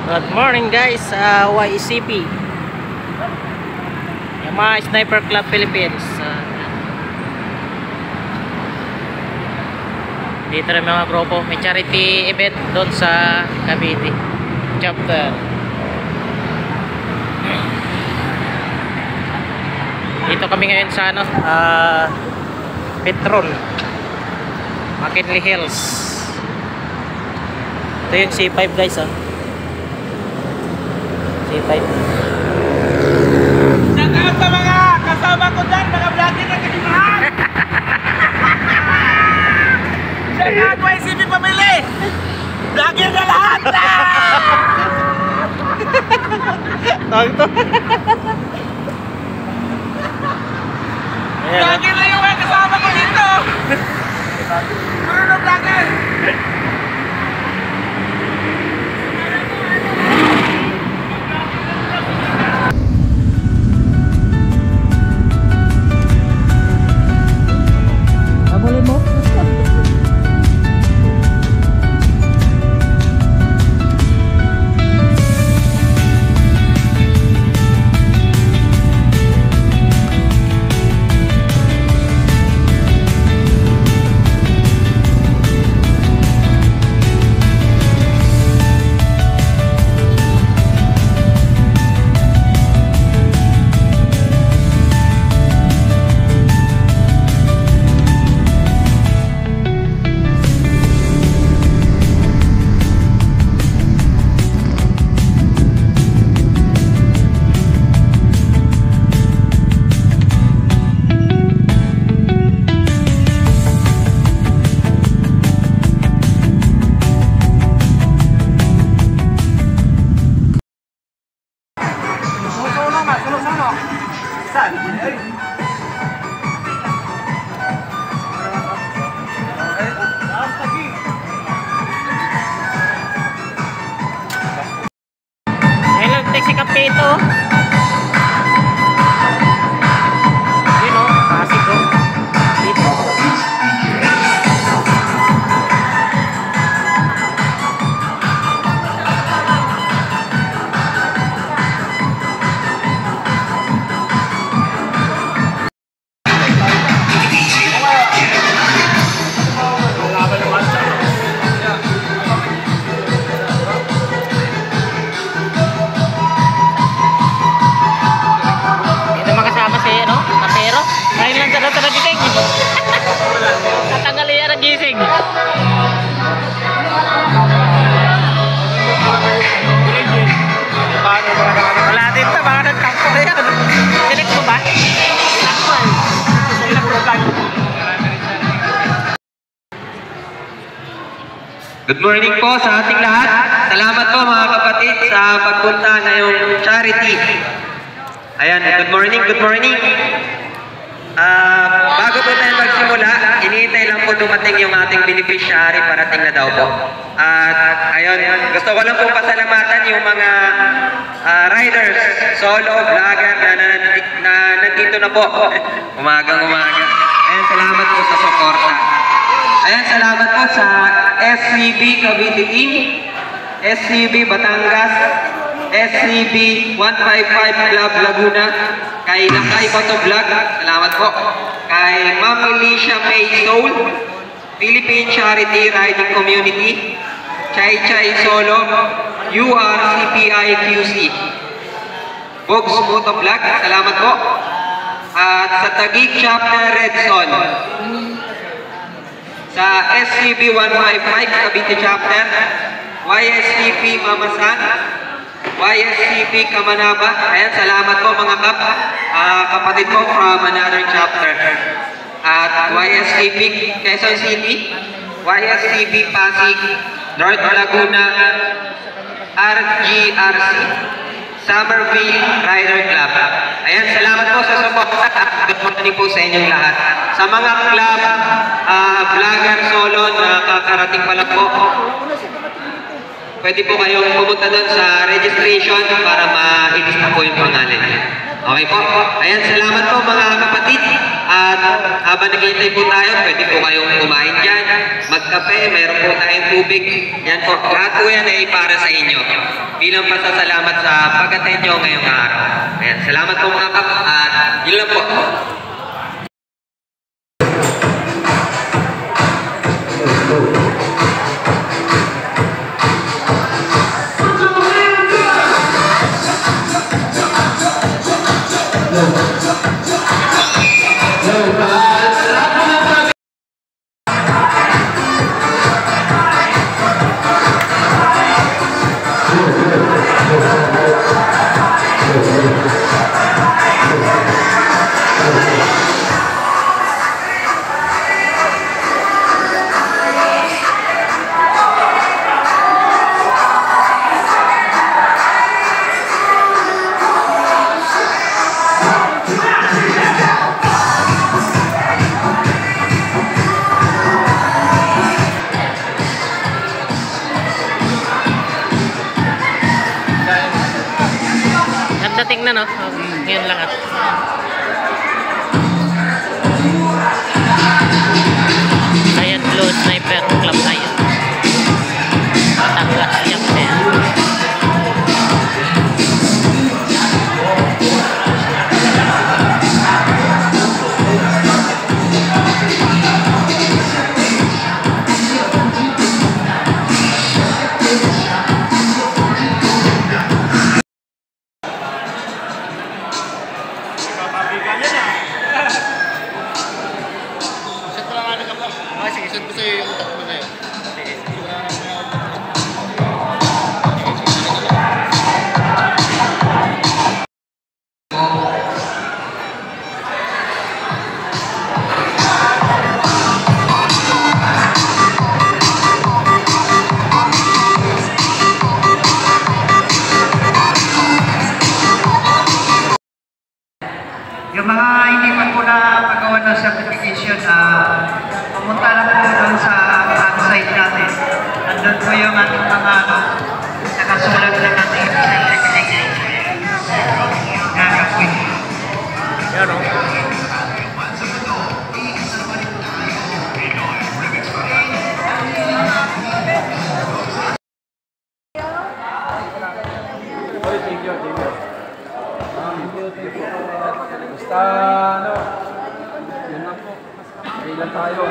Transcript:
Good morning guys sa YECP Yamaha Sniper Club Philippines. Dito rin mga grupo, may charity event doon sa Cavite chapter. Dito kami ngayon sa Petron McKinley Hills. Ito yung C5 guys C5. Shout out sa mga kasama ko dyan, mga vlogger na kasimahan. Shout out YECP Family, vlogger na lahat. Tawag to. Vlogger na yung mga kasama ko dito. Puro na vlogger. Si Kapito. Yun o, Pasig o. Dito. Gising. Wala din pa, baka nagkampo na yan. Select mo ba? Good morning po sa ating lahat. Salamat po mga kapatid sa pagpunta ngayong charity. Ayan, good morning, good morning. Bago po tayo magsimula, iniintay lang po dumating yung ating beneficiary, parating na daw po. At ayun, gusto ko lang po pasalamatan yung mga riders, solo, vlogger na nandito na po. Umaga. Ayan, salamat po sa suporta. Ayan, salamat po sa SCB Cavite Team, SCB Batangas, SCB 155 Club Laguna, kay Lakay Bato Vlog, salamat po. Kay Ma'am Alicia May Soul, Philippine Charity Riding Community, Chay Chay Solo, URCPI QC, Bogs Moto Vlog, salamat po. At sa Taguig Chapter Redson, sa SCB 155 Cavite Chapter, YECP Mamasan, YECP Kamanaba. Ayan, salamat po mga kapatid ko from another chapter. At YECP Quezon City, YECP Pasig, North Laguna, RGRC, Summerville Rider Club. Ayan, salamat po sa support. Good morning po sa inyong lahat. Sa mga club, vlogger, solo na kakarating pa lang po, pwede po kayong pumunta doon sa registration para ma-ilista po yung pangalan. Okay po. Ayan, salamat po mga kapatid. At habang naghihintay po tayo, pwede po kayong kumain dyan, magkape, meron po tayong tubig. Yan po. Lahat po yan ay para sa inyo. Bilang pasasalamat sa pag-attend nyo ngayong araw. Ayan, salamat po mga kapatid. At yun lang po. Dating na, no? Ngayon lang at. Ayan, Blue Sniper Club tayo. Batangas yung ten. Yung mga hindi pa po na pagawa ng certification, pumunta lang po doon sa site natin. Andun po yung ating mga nakasulat ng ating certification. Yan, o. Basta, ano, yun lang po. Kailan tayo.